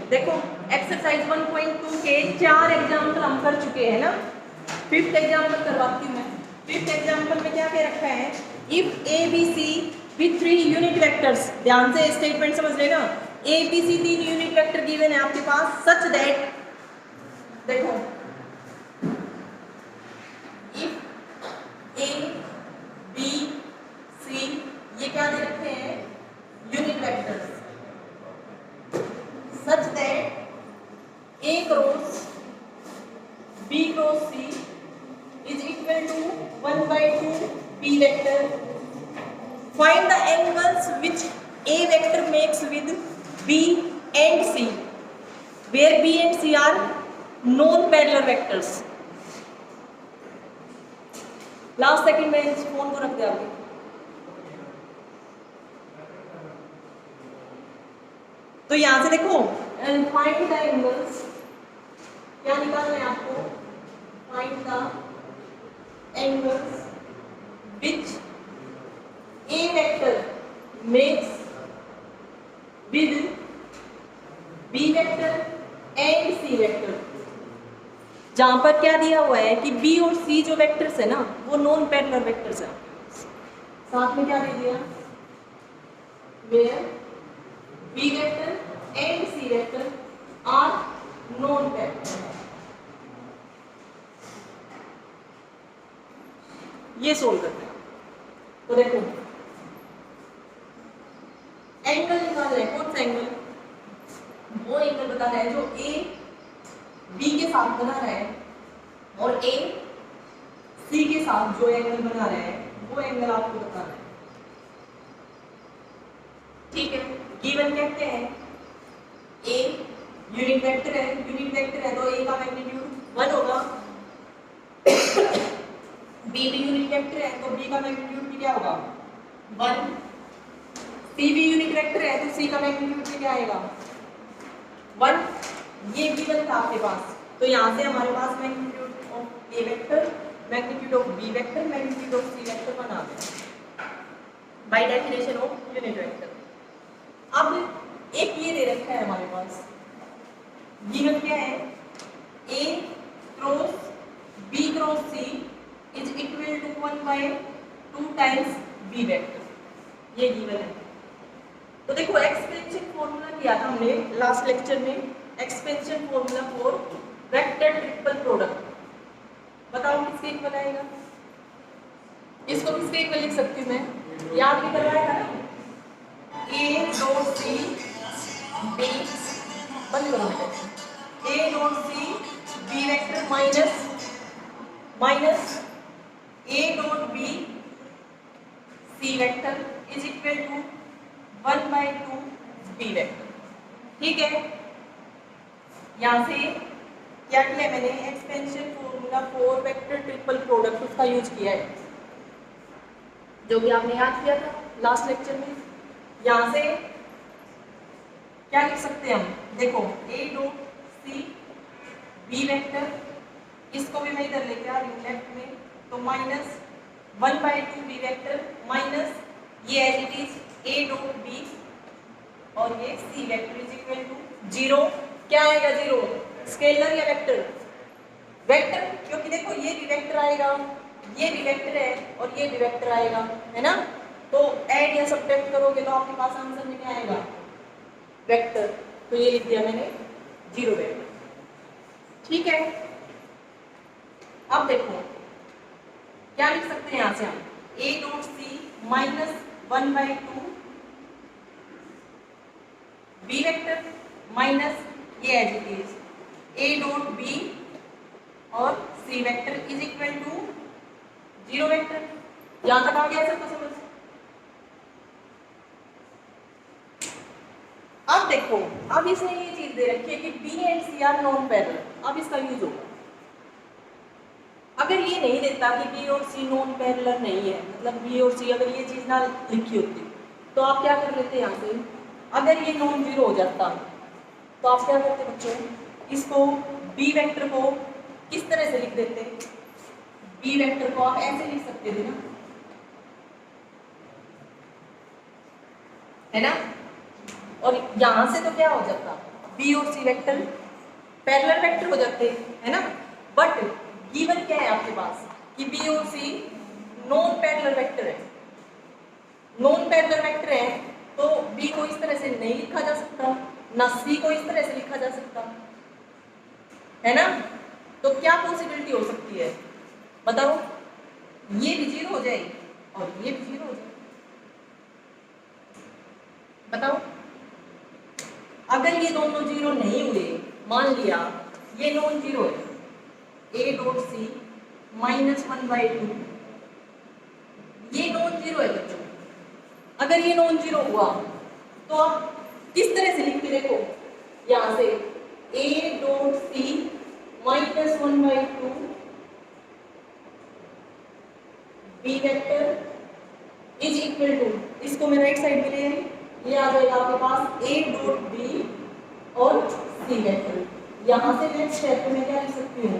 देखो एक्सरसाइज 1.2 के 4 एग्जाम्पल हम कर चुके हैं ना। 5th एग्जाम्पल करवाती हूँ मैं। 5th एग्जाम्पल में क्या क्या रखा है, if A B C with 3 unit vectors, ध्यान से स्टेटमेंट समझ लेना। A B C 3 unit vector given है आपके पास, सच दैट, देखो इफ ए बी सी, ये क्या दे रखे हैं, unit vectors, such that A cross B cross C is equal to 1/2 B vector, find the angles which A vector makes with B and C where B and C are non parallel vectors. Last second में इस phone को रख दे आगे। तो यहां से देखो find the angles, क्या निकालना है आपको, find the angles which A vector makes with B vector and C vector. जहां पर क्या दिया हुआ है कि बी और सी जो वेक्टर्स है ना वो नॉन पैरेलल वेक्टर्स है, साथ में क्या दे दिया, where B vector and C vector are non parallel. ये सोल्व करते हैं। तो देखो एंगल निकालना है, कौन सा एंगल, वो एंगल बताना है जो ए बी के साथ बना रहा है और ए सी के साथ जो एंगल बना रहा है वो एंगल आपको बताना है। ठीक है, गिवन कहते हैं ए यूनिट वेक्टर है, यूनिट वेक्टर है तो ए का मैग्नीट्यूड 1 होगा, बी भी यूनिट वेक्टर है तो बी का मैग्नीट्यूड भी क्या होगा 1, सी भी यूनिट वेक्टर है तो सी का मैग्नीट्यूड भी क्या आएगा 1। ये गिवन था आपके पास, तो यहाँ से हमारे पास magnitude of A vector, magnitude of B vector, magnitude of C vector बना दें by definition of unit vector. अब एक ये दे रखा है हमारे पास, गिवन क्या है, A cross B cross C is equal to 1/2 times B vector, ये गिवन है। तो देखो एक्सपेंशन फॉर्मूला किया था हमने लास्ट लेक्चर में, expansion formula for vector triple product, बताओ किसके इक्वल आएगा, इसको किसके इक्वल लिख सकती हूँ मैं, याद भी करवाएगा ना, ए डॉट सी बी, बंद करो बेटा, A dot C B vector minus A dot B C vector is equal to 1/2 B vector. ठीक है, यहां से क्या किया मैंने, expansion formula for vector triple product उसका यूज किया है, जो भी आपने याद किया था लास्ट लेक्चर में। यहां से क्या लिख सकते हैं हम, देखो A dot C B vector, इसको भी मैं इधर लेके आ रही हूँ लेफ्ट में, तो माइनस 1/2 बी वेक्टर माइनस ये as it is A dot B और ये C vector is equal to 0। क्या आएगा 0, स्केलर या वेक्टर, वेक्टर, क्योंकि देखो ये भी वेक्टर आएगा, ये भी वेक्टर है और ये भी वेक्टर आएगा, है ना, तो ऐड या सब्ट्रैक्ट करोगे तो आपके पास आंसर में क्या आएगा, वेक्टर, तो ये लिख दिया मैंने 0 वेक्टर। ठीक है, अब देखो क्या लिख सकते हैं यहां से हम, A dot C minus 1/2 B vector minus ये as it is A dot B और C vector is equal to 0 vector. यहां तक आ गया सबको समझ। अब देखो, अब इसने ये चीज दे रखी है कि B and C are non parallel, अब इसका यूज होगा। अगर ये नहीं देता कि बी और सी नॉन पैरेलल नहीं है, मतलब बी और सी अगर ये चीज ना लिखी होती तो आप क्या कर लेते यहाँ से, अगर ये नॉन जीरो हो जाता तो आप क्या करते बच्चों, इसको बी वेक्टर को किस तरह से लिख देते, बी वेक्टर को आप ऐसे लिख सकते थे ना, है ना, और यहां से तो क्या हो जाता, बी और सी वेक्टर पैरेलल वेक्टर हो जाते हैं, है ना। बट गिवन क्या है आपके पास कि बी और सी नॉन पैरेलल वेक्टर है। नॉन पैरेलल वेक्टर है तो बी को इस तरह से नहीं लिखा जा सकता, ना सी को इस तरह से लिखा जा सकता, है ना। तो क्या पॉसिबिलिटी हो सकती है बताओ? ये भी जीरो हो जाएगी और ये भी जीरो हो जाएगी। बताओ अगर ये दोनों जीरो नहीं हुए, मान लिया ये नॉन जीरो है, ए डॉट सी -1/2 ये नॉन जीरो है बच्चों। अगर ये नॉन जीरो हुआ तो आप किस तरह से लिखते देखो, यहां से A dot C -1/2 B vector is equal to, इसको मैं राइट साइड में ले आई, ये आ जाएगा आपके पास ए डॉट बी और सी वेक्टर। यहां से नेक्स्ट स्टेप में क्या लिख सकती हूँ,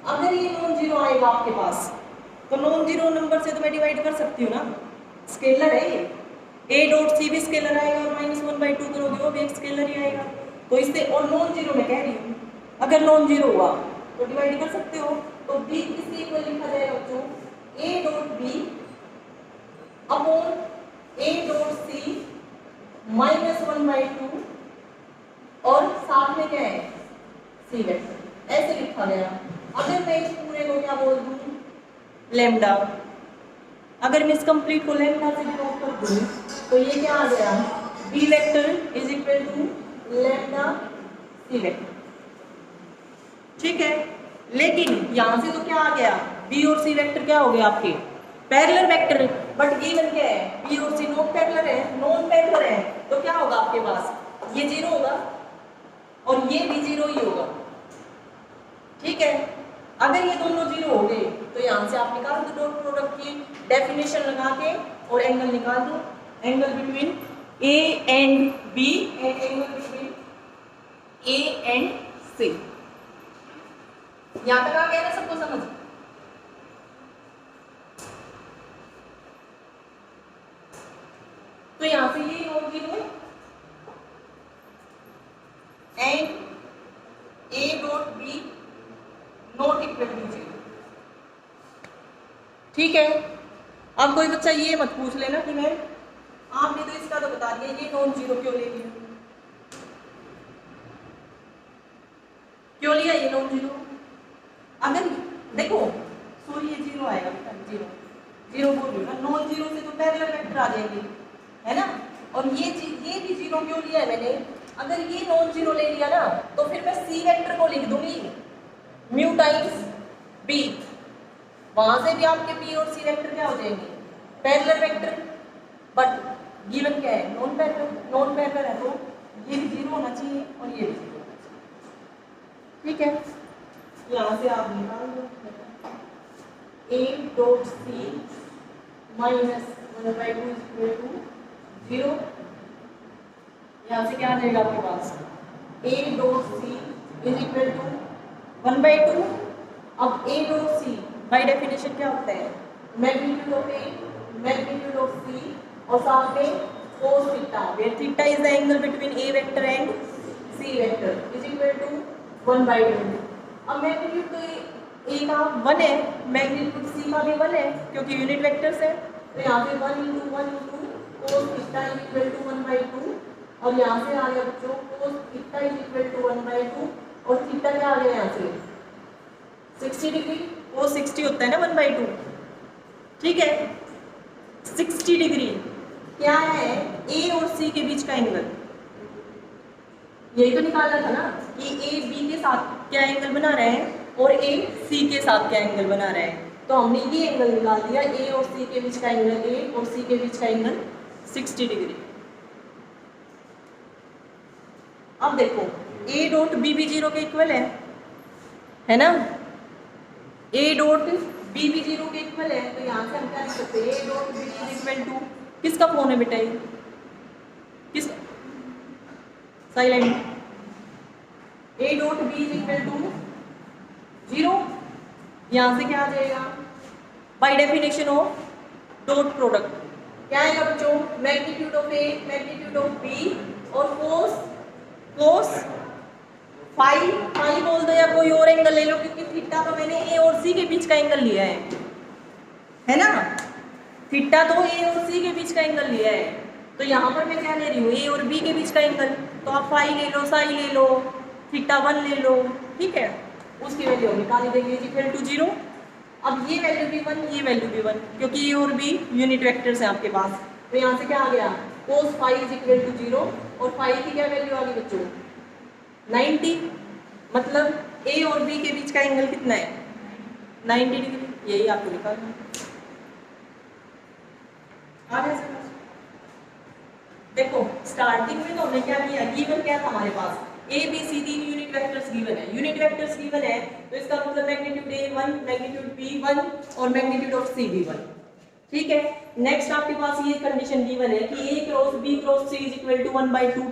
अगर ये नॉन जीरो आएगा आपके पास तो नॉन जीरो नंबर से तो मैं डिवाइड कर सकती हूँ ना, स्केलर है ये, ए डॉट सी भी स्केलर आएगा और -1/2 करोगे वो भी एक स्केलर ही आएगा। तो इससे और नॉन जीरो में कह रही हूँ, अगर नॉन जीरो हुआ तो डिवाइड कर सकते हो। तो बी किसके इक्वल लिखा जाएगा बच्चों, A dot B upon A dot C -1/2 और साथ में क्या है सी वेक्टर, ऐसे लिखा गया। अगर मैं इस पूरे को क्या बोल दूं लैम्डा, अगर मैं इस कंप्लीट को लैम्डा से डिनोट कर दूं तो ये क्या आ गया, B vector is equal to lambda C vector. ठीक है, लेकिन यहां से तो क्या आ गया, बी और सी वेक्टर क्या हो गया आपके पैरेलल वेक्टर, बट गिवन क्या है बी और सी नॉन पैरेलल है, नॉन पैरेलल है तो क्या होगा आपके पास, ये जीरो होगा और ये भी जीरो ही होगा। ठीक है, अगर ये दोनों जीरो हो गए तो यहां से आप निकाल दो डॉट प्रोडक्ट की डेफिनेशन लगा के और एंगल निकाल दो, angle between A and B and angle between A and C. यहां तक आ गया ना सबको समझ? तो यहां से ये non zero and A dot B not equal to zero. ठीक है, अब कोई बच्चा ये मत पूछ लेना कि मैम आपने तो इसका तो बता दिया, ये नॉन जीरो क्यों ले लिया, क्यों लिया ये नॉन जीरो? अगर देखो सॉरी ये जीरो आएगा बेटा, जीरो जीरो बोल रही हूँ ना, नॉन जीरो से तो पैरेलल वेक्टर आ जाएंगे, है ना। और ये भी जीरो क्यों लिया है मैंने, अगर ये नॉन जीरो ले लिया ना तो फिर मैं सी वेक्टर को लिख दूंगी म्यू टाइम्स बी, वहां से भी आपके बी और सी वेक्टर क्या हो जाएंगे पैरेलल वेक्टर, बट गिवन क्या है नॉन पैरेलल है तो ये भी जीरो होना चाहिए और ये भी जीरो होना चाहिए। ठीक है, यहां से आप निकाल दो A dot C -1/2 equal to zero, यहां से क्या आ जाएगा आपके पास A dot C is equal to 1/2। अब A dot C by definition क्या होता है, magnitude of A magnitude of C और साथ में cos theta, where theta is the angle between A vector and C vector is equal to 1/2। अब magnitude तो ए का 1 है, मैग्नीट्यूड सी का भी 1 है क्योंकि यूनिट वेक्टर्स है, तो यहाँ पे 1 × 1 × cos theta is equal to 1/2 और यहाँ से आ गया बच्चों cos theta is equal to 1/2 और थीटा क्या आ गया यहाँ से 60 डिग्री, वो 60 होता है ना 1/2। ठीक है, 60 डिग्री क्या है ए और सी के बीच का एंगल, यही तो निकालना था ना कि ए बी के साथ क्या एंगल बना रहे हैं और ए सी के साथ क्या एंगल बना रहे हैं, तो हमने ये एंगल निकाल दिया, ए और सी के बीच का एंगल, ए और सी के बीच का एंगल 60 डिग्री। अब देखो ए डॉट बी भी जीरो के इक्वल है ना, ए डॉट बी भी जीरो के इक्वल है, तो यहाँ से हम क्या लिख सकते हैं A dot B is equal to, किसका फोन है बेटा ये, किस silent, A dot B is equal to zero, यहाँ से क्या आ जाएगा by definition of dot product क्या आएगा बच्चों, magnitude of A magnitude of B और cos फाई बोल दो या कोई और एंगल ले लो, क्योंकि थीटा तो मैंने ए और सी के बीच का एंगल लिया है ना। थीटा तो ए और सी के बीच का एंगल लिया है, तो यहाँ पर मैं क्या ले रही हूँ, ए और बी के बीच का एंगल। तो आप फाई ले लो, साई ले लो, थीटा 1 ले लो, ठीक है। उसकी वैल्यू निकाल देंगे इक्वल टू 0। अब ये वैल्यू भी 1, ये वैल्यू भी 1, क्योंकि ए और बी यूनिट वेक्टर्स हैं आपके पास। तो यहाँ से क्या आ गया, cos phi is equal to 0, और फाई की क्या वैल्यू आ गई बच्चों, 90। मतलब ए और बी के बीच का एंगल कितना है, 90 डिग्री। यही आपको निकालना है। देखो स्टार्टिंग में तो हमने क्या किया, गिवन क्या था हमारे पास, A B C 3 unit vectors given है। यूनिट वेक्टर्स गिवन है तो इसका मतलब मैग्नीट्यूड ए 1, मैग्नीट्यूड बी 1 और मैग्नीट्यूड ऑफ सी भी 1, ठीक है। नेक्स्ट आपके पास ये कंडीशन गिवन है कि A cross B cross C is equal to 1/2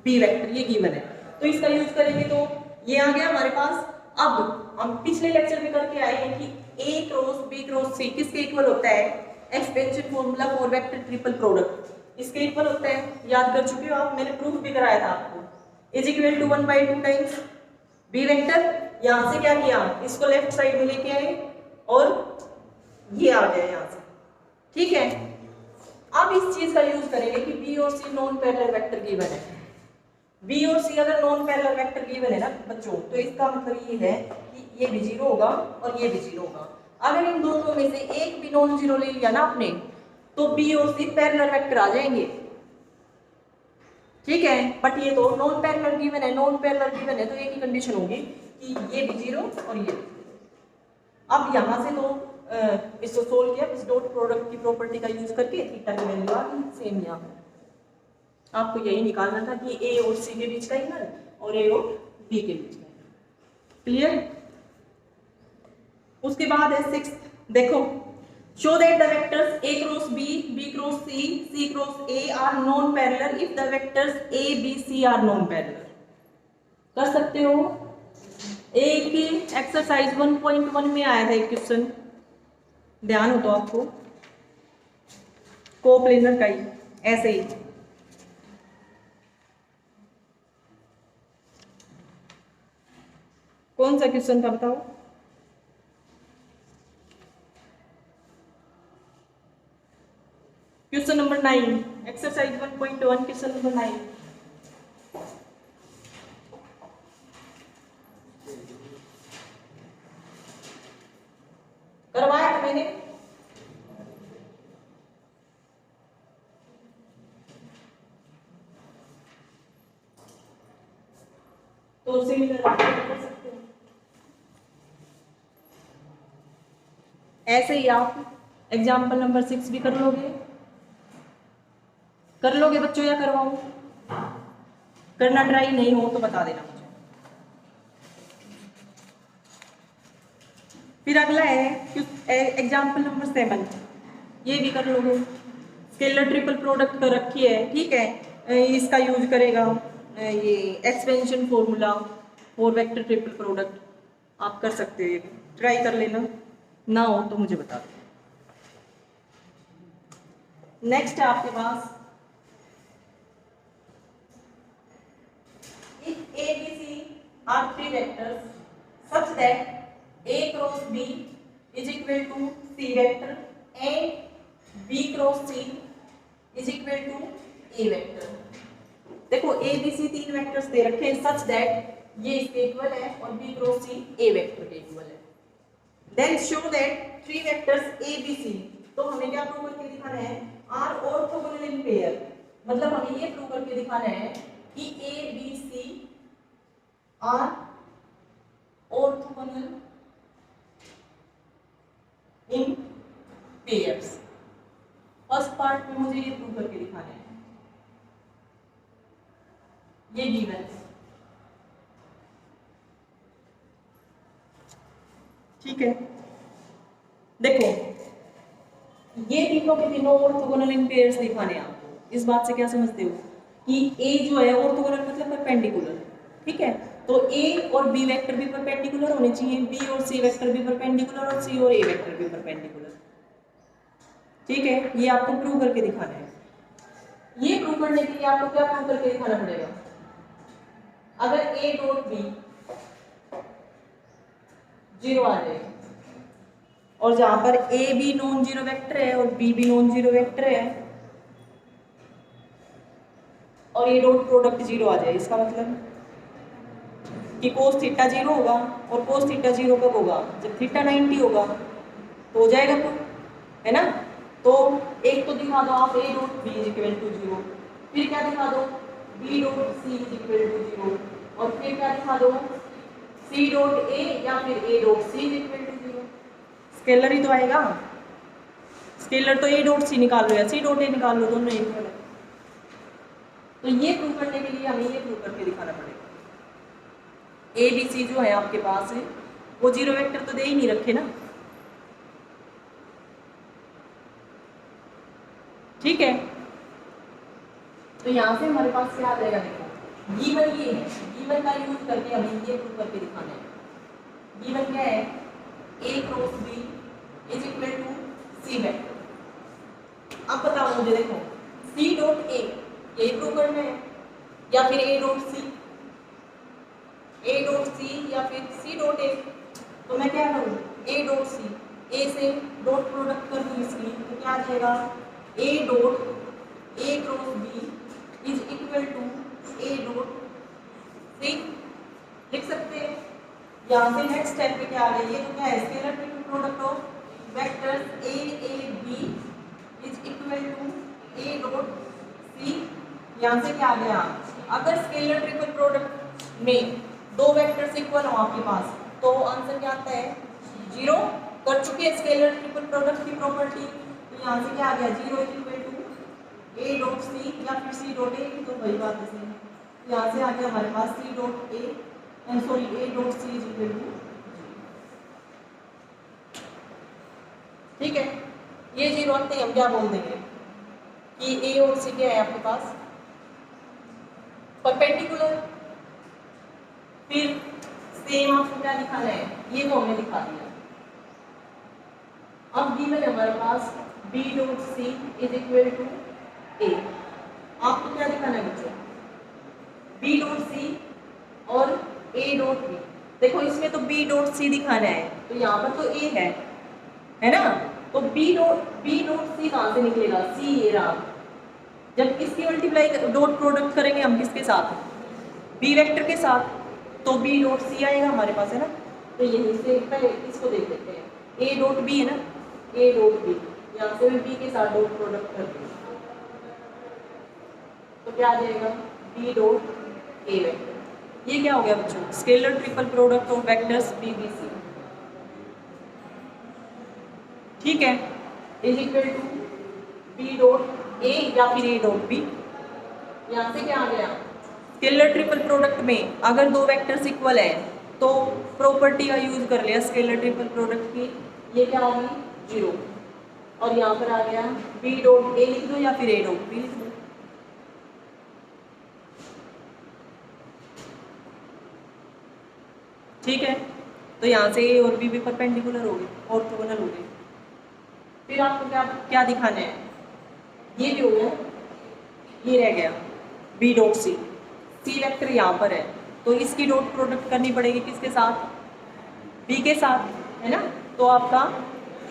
B vector, ये गिवन है। तो इसका यूज करेंगे तो ये आ गया हमारे पास। अब हम पिछले लेक्चर में करके आए हैं कि ए क्रॉस बी क्रॉस सी किसके इक्वल होता है, expansion formula for vector triple product इसके इक्वल होता है। याद कर चुके हो आप, मैंने प्रूफ भी कराया था आपको। Is equal to 1/2 times B vector. यहां से क्या किया, इसको लेफ्ट साइड में लेके आए और ये आ गया यहां से, ठीक है। अब इस चीज का यूज करेंगे कि बी और सी नॉन पैरेलल वेक्टर गिवन है। बी और सी अगर नॉन पैरेलल वेक्टर गिवन है ना बच्चों, तो इसका मतलब ये है कि ये भी 0 होगा और ये भी 0 होगा। अगर इन दोनों में से एक भी नॉन 0 ले लिया ना आपने, तो बी और सी पैरेलल वेक्टर आ जाएंगे, ठीक है। बट ये तो नॉन पैरेलल गिवन है, नॉन पैरेलल गिवन है तो एक ही कंडीशन होगी कि ये भी 0 और ये भी 0। अब यहां से तो इसको सोल्व किया, इस डॉट प्रोडक्ट की प्रॉपर्टी का यूज करके थीटा की वैल्यू आ गई सेम। यहाँ आपको यही निकालना था कि ए और सी के बीच का एंगल और ए और बी के बीच का एंगल। क्लियर। उसके बाद है 6, देखो show that the vectors A cross B, B cross C, C cross A are non parallel if the vectors A B C are non parallel. कर सकते हो। एक एक्सरसाइज 1.1 में आया था एक क्वेश्चन, ध्यान हो तो आपको, कोप्लेनर का ही ऐसे ही। कौन सा क्वेश्चन था बताओ। Question number 9, exercise 1.1 question number 9। करवाया था मैंने। तो सिमिलर कर सकते हो ऐसे ही। आप एग्जाम्पल नंबर 6 भी कर लोगे बच्चों, या करवाऊं? करना ट्राई नहीं हो तो बता देना मुझे। फिर अगला है एग्जाम्पल नंबर 7, ये भी कर लोगे। स्केलर ट्रिपल प्रोडक्ट कर रखी है, ठीक है। इसका यूज करेगा ये expansion formula for vector triple product. आप कर सकते हो, ये ट्राई कर लेना, ना हो तो मुझे बता दो। नेक्स्ट है आपके पास if A, B, C are 3 vectors such that A cross B is equal to C vector and B cross C is equal to A vector। देखो A, B, C 3 वेक्टर्स दे रखे हैं such that ये इसके equal है और B cross C A vector के इक्वल है। Then show that 3 vectors A, B, C, तो हमें क्या प्रूव करके दिखाना है, आर ऑर्थोगोनल इन पेयर। मतलब हमें ये प्रूव करके दिखाना है कि A, B, C are orthogonal in pairs. First part में मुझे ये प्रूव करके दिखाना है, ये गिवन है, ठीक है। देखो ये तीनों के तीनों ऑर्थोगोनल इन पेयर्स दिखाने हैं आपको। इस बात से क्या समझते हो कि ए जो है ऑर्थोगोनल मतलब परपेंडिकुलर, ठीक है। तो ए और बी वेक्टर भी परपेंडिकुलर होने चाहिए, बी और सी वेक्टर भी परपेंडिकुलर और सी और ए वेक्टर भी परपेंडिकुलर, ठीक है। ये आपको प्रूव करके दिखाना है। ये प्रूव करने के लिए आपको क्या प्रूव करके दिखाना पड़ेगा, अगर ए डॉट बी 0 आ जाए और जहां पर ए भी नॉन जीरो वेक्टर है और बी भी नॉन जीरो वेक्टर है और ये डॉट प्रोडक्ट 0 आ जाए, इसका मतलब कि कोस थीटा 0 होगा और कोस थीटा 0 कब होगा, जब थीटा 90 होगा तो हो जाएगा तो, है ना। तो एक तो दिखा दो आप A dot B is equal to 0, फिर क्या दिखा दो B dot C is equal to 0 और फिर क्या दिखा दो सी डॉट ए या फिर A dot C is equal to 0। Scalar ही तो आएगा, स्केलर तो ए डॉट सी निकाल लो या सी डॉट ए निकाल लो, दोनों एक है। तो ये प्रूव करने के लिए हमें ये प्रूव करके दिखाना पड़ेगा ए बी सी जो है आपके पास है वो 0 वेक्टर तो दे ही नहीं रखे ना, ठीक है। तो यहाँ से हमारे पास क्या आ जाएगा, देखो गिवन ये है, गिवन का यूज करके हमें ये प्रूव करके दिखाना है। गिवन क्या है A cross B is equal to C vector. अब बताओ मुझे, देखो सी डॉट ए ये प्रूव करना है या फिर A dot C, A dot C या फिर सी डॉट ए। तो मैं क्या करूँ ए डॉट सी, ए से डॉट प्रोडक्ट कर दूँ इसकी, तो क्या आ जाएगा A dot A cross B is equal to A dot C, लिख सकते हैं। यहाँ से नेक्स्ट स्टेप पे क्या आ गया, ये तो क्या है scalar triple product of vectors A B is equal to A dot C. यहाँ से क्या आ गया, अगर स्केलर ट्रिपल प्रोडक्ट में दो वेक्टर्स इक्वल हो आपके पास तो आंसर क्या आता है 0। कर चुके हैं स्केलर ट्रिपल प्रोडक्ट की प्रॉपर्टी, तो यहाँ से क्या आ गया 0 is equal to A dot C या फिर सी डॉट ए, तो वही बात है सेम। यहाँ से आ गया हमारे पास C dot A sorry A dot C is equal to, ठीक है। ये 0 आते ही हम क्या बोल देंगे कि ए और सी क्या है आपके पास परपेंडिकुलर। फिर सेम आपको क्या दिखाना है, ये तो हमने दिखा दिया। अब गिवन है हमारे पास B dot C is equal to A, आपको क्या दिखाना है बच्चों बी डॉट सी और ए डॉट बी। देखो इसमें तो बी डॉट सी दिखाना है तो यहाँ पर तो ए है ना, तो बी डॉट सी कहाँ से निकलेगा, सी ए रहा। जब इसकी मल्टीप्लाई डॉट प्रोडक्ट करेंगे हम किसके साथ बी वेक्टर के साथ, तो बी डॉट सी आएगा हमारे पास, है ना। तो यहीं से पहले इसको देख लेते हैं ए डॉट बी है ना, ए डॉट बी, यहाँ से मैं बी के साथ डॉट प्रोडक्ट कर दूँ तो क्या आ जाएगा बी डॉट ए वेक्टर। ये क्या हो गया बच्चों scalar triple product of vectors B B C, ठीक है, is equal to B dot A या फिर ए डॉट बी। यहाँ से क्या आ गया स्केलर ट्रिपल प्रोडक्ट में अगर दो वेक्टर्स इक्वल है तो प्रॉपर्टी का यूज कर लिया स्केलर ट्रिपल प्रोडक्ट की, ये क्या आ गई 0 और यहाँ पर आ गया बी डॉट ए लिख दो या फिर ए डॉट बी लिख दो। ठीक है, तो यहाँ से ए और बी भी परपेंडिकुलर हो गए, ऑर्थोगोनल हो गए। फिर आपको क्या क्या दिखाना है, ये भी हो गया, ये रह गया बी डॉट सी, सी वेक्टर यहाँ पर है तो इसकी डॉट प्रोडक्ट करनी पड़ेगी किसके साथ बी के साथ, है ना। तो आपका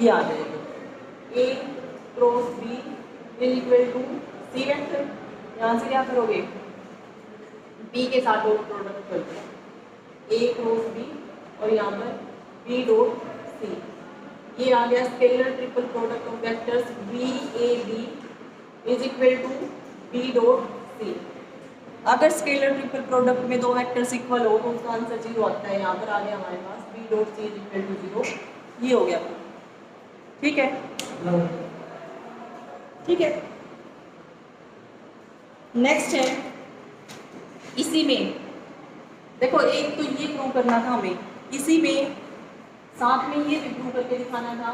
ये आ जाएगा A cross B is equal to C vector. यहाँ से क्या करोगे बी के साथ डॉट प्रोडक्ट कर दो ए क्रॉस बी और यहाँ पर बी डॉट सी, ये आ गया scalar triple product of vectors B A B is equal to B dot C. अगर स्केलर ट्रिपल प्रोडक्ट में दो वेक्टर्स इक्वल हो तो उसका आंसर 0 आता है। यहाँ पर आ गया हमारे पास B dot C is equal to 0, ये हो गया, ठीक है, ठीक है। नेक्स्ट है इसी में देखो एक तो ये प्रूव करना था हमें, इसी में साथ में ये भी प्रूव करके दिखाना था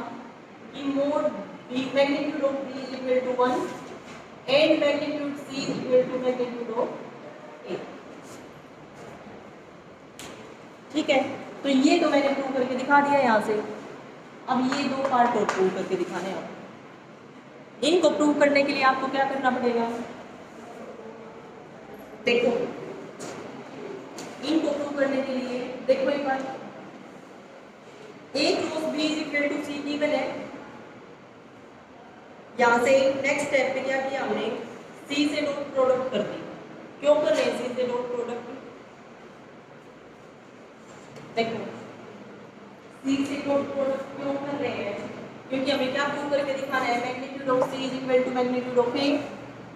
कि mod B magnitude of B is equal to 1 and magnitude C is equal to magnitude of A, ठीक है। तो ये तो मैंने प्रूव करके दिखा दिया यहाँ से। अब ये दो पार्ट और प्रूव करके दिखाने हैं। इनको प्रूव करने के लिए आपको क्या करना पड़ेगा, देखो प्रूव करने के लिए देखो एक बार, A cross B is equal to C given है। यहाँ से नेक्स्ट स्टेप पे क्या किया हमने, सी से डॉट प्रोडक्ट कर दी। क्यों कर रहे हैं सी से डॉट प्रोडक्ट? देखो सी से डॉट प्रोडक्ट क्यों कर रहे हैं, क्योंकि हमें क्या प्रूव करके दिखाना है, magnitude of C is equal to magnitude of A,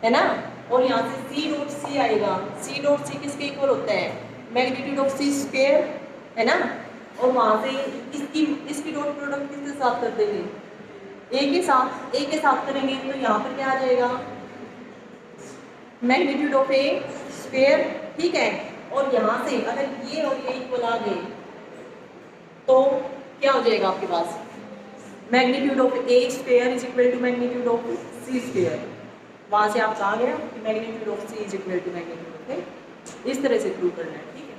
है ना। और यहाँ से सी डॉट सी आएगा, सी डॉट सी किसके इक्वल होता है, मैग्नीट्यूड ऑफ सी स्क्वायर, है ना। और वहाँ से इसकी डॉट प्रोडक्ट किसके साथ कर देंगे, ए के साथ करेंगे, तो यहाँ पर क्या आ जाएगा, मैग्नीट्यूड ऑफ ए स्क्वायर, ठीक है। और यहाँ से अगर ये और ये इक्वल आ गए तो क्या हो जाएगा आपके पास, magnitude of A square is equal to magnitude of C square. वहाँ से आपका आ गया कि magnitude of C is equal to magnitude of A. इस तरह से प्रूव करना है, ठीक है।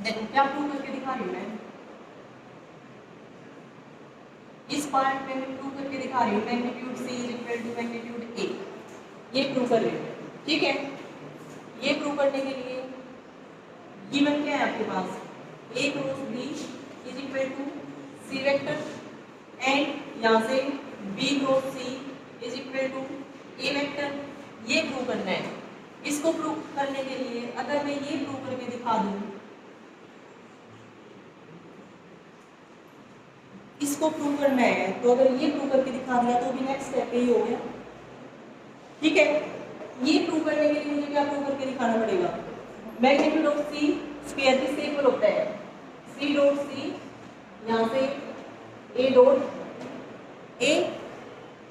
देखो क्या प्रूव करके दिखा रही हूँ मैं, इस पार्ट में मैं प्रूव करके दिखा रही हूँ magnitude C is equal to magnitude A, ये प्रूव कर रही हूँ, ठीक है। ये प्रूव करने के लिए गिवन क्या है आपके पास, A cross B is equal to C vector and यहाँ से B cross C is equal to A vector, ये प्रूव करना है। इसको प्रूव करने के लिए अगर मैं ये प्रूव करके दिखा दूँ, इसको प्रूव करना है, तो अगर ये प्रूव करके दिखा दिया तो भी नेक्स्ट स्टेप ही हो गया, ठीक है। ये प्रूव करने के लिए मुझे क्या प्रूव करके दिखाना पड़ेगा, मैग्नीट्यूड ऑफ सी स्क्वायर किससे इक्वल होता है, सी डॉट सी, यहाँ से ए डॉट ए,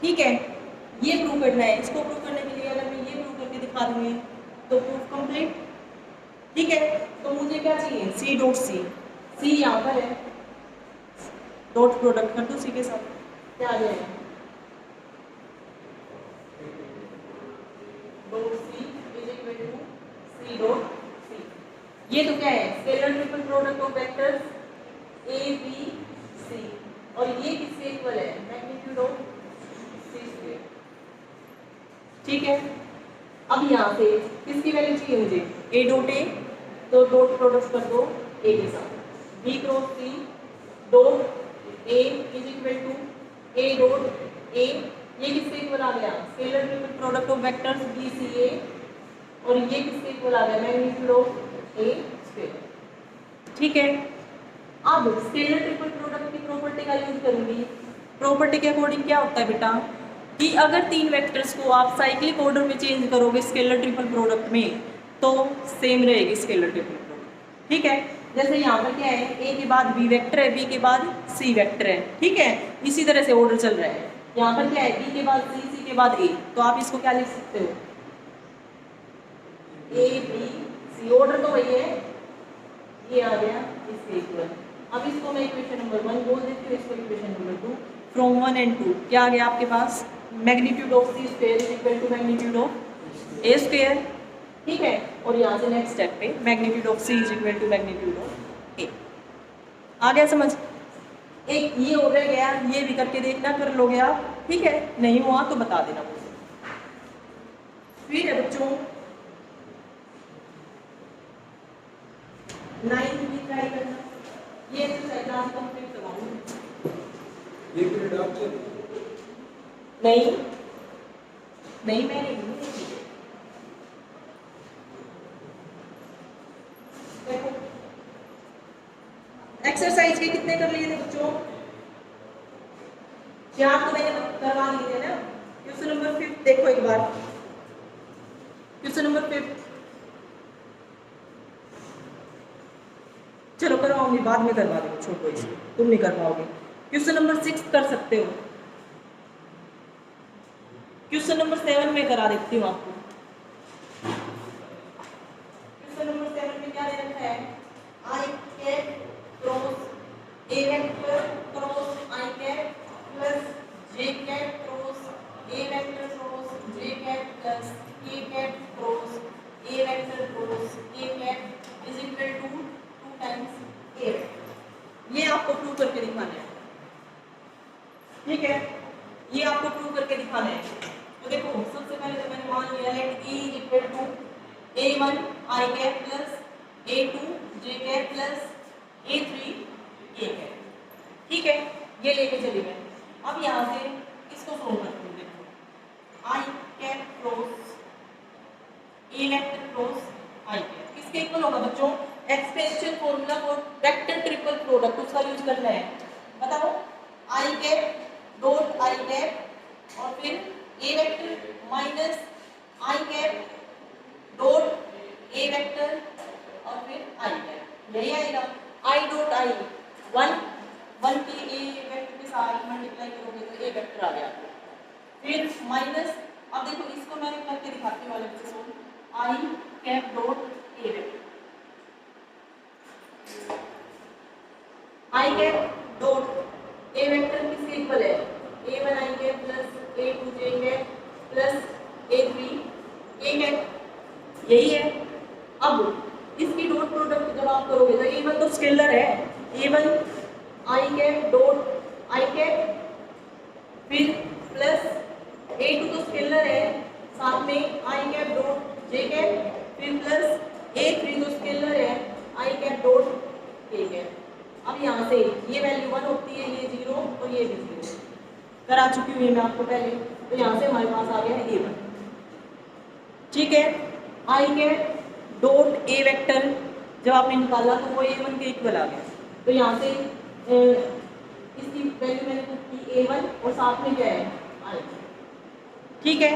ठीक है। ये प्रूव करना है। इसको प्रूव करने के लिए अगर मैं ये प्रूव करके दिखा दूंगी तो प्रूफ कंप्लीट, ठीक है। तो मुझे क्या चाहिए, सी डॉट सी यहाँ पर है, डॉट प्रोडक्ट कर दो सी के साथ, क्या आ जाएगा, dot C is equal to C dot C. ये तो क्या है, scalar triple product of vectors A B C, और ये किसके इक्वल है, मैग्नीट्यूड ऑफ सी स्क्वायर, ठीक है। अब यहाँ से किसकी वैल्यू चाहिए मुझे, ए डॉट ए, तो डॉट प्रोडक्ट कर दो ए के साथ, B cross C dot A is equal to A dot A, ये किसके इक्वल आ गया, scalar triple product of vectors B C A, और ये किसके इक्वल आ गया, मैग्नीट्यूड ऑफ ए स्क्वायर, ठीक है। अब स्केलर ट्रिपल प्रोडक्ट की प्रॉपर्टी का यूज करूंगी। प्रॉपर्टी के अकॉर्डिंग क्या होता है बेटा, कि अगर तीन वेक्टर्स को आप साइक्लिक ऑर्डर में चेंज करोगे स्केलर ट्रिपल प्रोडक्ट में, तो सेम रहेगी स्केलर ट्रिपल प्रोडक्ट, ठीक है। जैसे यहाँ पर क्या है, ए के बाद बी वेक्टर है, बी के बाद सी वेक्टर है, ठीक है। इसी तरह से ऑर्डर चल रहा है। यहाँ पर क्या है, बी के बाद सी, सी के बाद ए, तो आप इसको क्या लिख सकते हो, ए बी सी, ऑर्डर तो वही है, ये आ गया इसके इक्वल। अब इसको मैं इक्वेशन नंबर 1 बोल देती हूँ, इसको इक्वेशन नंबर 2, फ्रॉम 1 and 2 क्या आ गया आपके पास, magnitude of C square is equal to magnitude of A square, ठीक है। और यहाँ से नेक्स्ट स्टेप पे magnitude of C is equal to magnitude of A. आ गया समझ, एक ये हो गया, ये भी करके देखना, कर लोगे आप, ठीक है। नहीं हुआ तो बता देना मुझे। फिर है बच्चों 9th भी ट्राई करना, ये एक्सरसाइज आज कंप्लीट करवाऊंगी। ये पीरियड आपके नहीं नहीं, मैं नहीं, देखो एक्सरसाइज के कितने कर लिए थे बच्चों, 4 तो मैंने करवा लिए थे ना। क्वेश्चन नंबर 5 देखो एक बार, क्वेश्चन नंबर 5 चलो करवाऊंगी, बाद में करवा दूंगी, छोड़ो इसको, तुम नहीं कर पाओगे। क्वेश्चन नंबर 6 कर सकते हो, क्वेश्चन नंबर 7 में करा देती हूँ आपको। क्वेश्चन नंबर 7 में क्या दे रखा है, I cap cross A vector cross I cap plus J cap cross A vector cross J cap plus K cap cross A vector cross A cap is equal to 2 times let E equal to A1 I cap plus A2 J cap plus A3 K cap. ठीक है, ये लेके चली मैं। अब यहाँ से इसको सोल्व करते हैं। देखो I cap cross A vector cross I cap किसके इक्वल होगा बच्चों? Expansion formula for vector triple product उसका यूज करना है। बताओ I cap dot I cap और फिर A vector minus I cap dot A vector और फिर I कैप, यही आएगा। I डॉट I 1 के A वेक्टर के साथ मल्टीप्लाई करोगे तो A वेक्टर आ गया। फिर माइनस, अब देखो इसको मैं करके दिखाती हूँ वाले से solve. I cap dot A vector, I cap dot A vector किसके इक्वल है? A1 I cap plus A2 J cap plus A3 K cap, यही है। अब इसकी डॉट प्रोडक्ट जब आप करोगे तो A1 तो स्केलर है, A1 I cap dot I cap फिर प्लस A2 तो स्केलर है, साथ में I cap dot J cap फिर प्लस A3 तो स्केलर है, I cap dot K cap. अब यहाँ से ये वैल्यू 1 होती है, ये 0 और ये भी 0 करा चुकी हूँ मैं आपको पहले, तो यहाँ से हमारे पास आ गया है A1। ठीक है, I cap dot A vector जब आपने निकाला तो वो A1 के इक्वल आ गया, तो यहाँ से इसकी वैल्यू मैंने पुट की A1 और साथ में क्या है I। ठीक है,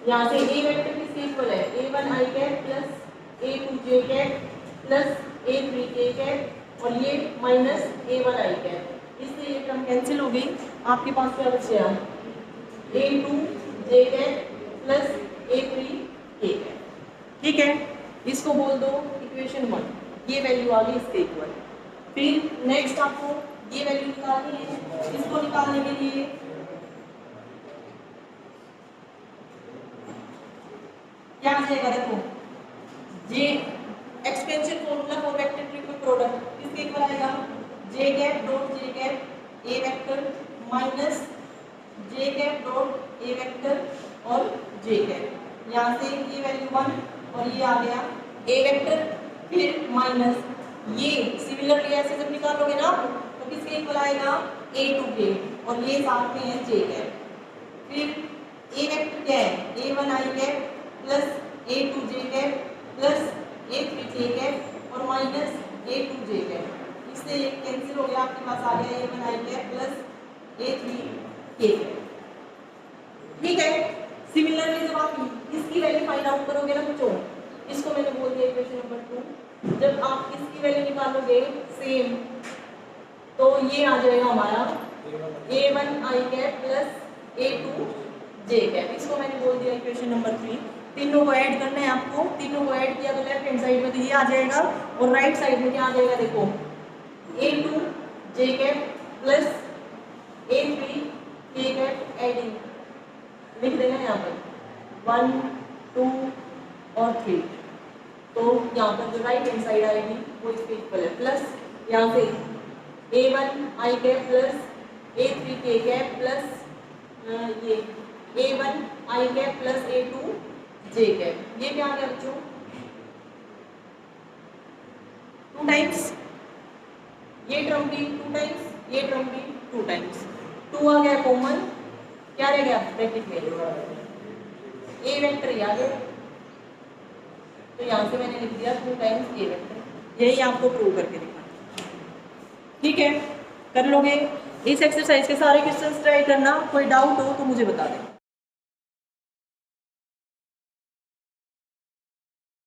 यहाँ से A वेक्टर किसके इक्वल है? A1 I cap plus A2 J cap plus A3 K cap और ये माइनस A1 I कैप, इससे ये टर्म कैंसिल हो गई। आपके पास क्या बच गया? A2 J cap plus A3 K cap. ठीक है, इसको बोल दो इक्वेशन 1, ये वैल्यू आ गई इसके इक्वल। फिर नेक्स्ट आपको ये वैल्यू निकालनी है, इसको निकालने के लिए क्या आ जाएगा? देखो J expansion formula for vector triple product किसके इक्वल आएगा? J cap dot J cap A vector minus J cap dot A vector और J कैप। यहाँ से ये वैल्यू 1 और ये आ गया A वेक्टर, फिर माइनस ये सिमिलरली ऐसे जब निकालोगे ना तो किसके इक्वल आएगा? A2 के और ये साथ में है J कैप। फिर A वेक्टर क्या है? A1 I cap plus A2 J cap plus A3 K cap और माइनस A2 J कैप, इससे ये कैंसिल हो गया, आपके पास आ गया A1 I cap plus A3 K cap. ठीक है, सिमिलरली जब आप इसकी वैल्यू फाइंड आउट करोगे ना बच्चों, इसको मैंने बोल दिया इक्वेशन नंबर 2, जब आप इसकी वैल्यू निकालोगे सेम तो ये आ जाएगा हमारा A1 I cap plus A2 J cap, इसको मैंने बोल दिया इक्वेशन नंबर 3। तीनों को ऐड करना है आपको, तीनों को ऐड किया तो लेफ्ट हैंड साइड में तो ये आ जाएगा और राइट साइड में क्या आ जाएगा? देखो A2 J cap plus A3 K cap adding लिख देना है यहाँ पर 1 2 और 3, तो यहाँ पर जो राइट हैंड साइड आएगी वो इसके इक्वल है, प्लस यहाँ से A1 I cap plus A3 K cap plus ये A1 I cap plus A2 J cap, ये क्या आ गया बच्चों? 2 टाइम्स, ये टर्म भी 2 टाइम्स, ये टर्म भी 2 टाइम्स, 2 आ गया कॉमन, क्या रह गया ब्रैकेट में? A वेक्टर ही आ गया, तो यहाँ से मैंने लिख दिया 2 टाइम्स A वेक्टर। यही आपको प्रूव करके दिखाना। ठीक है, कर लोगे? इस एक्सरसाइज के सारे क्वेश्चंस ट्राई करना, कोई डाउट हो तो मुझे बता दें।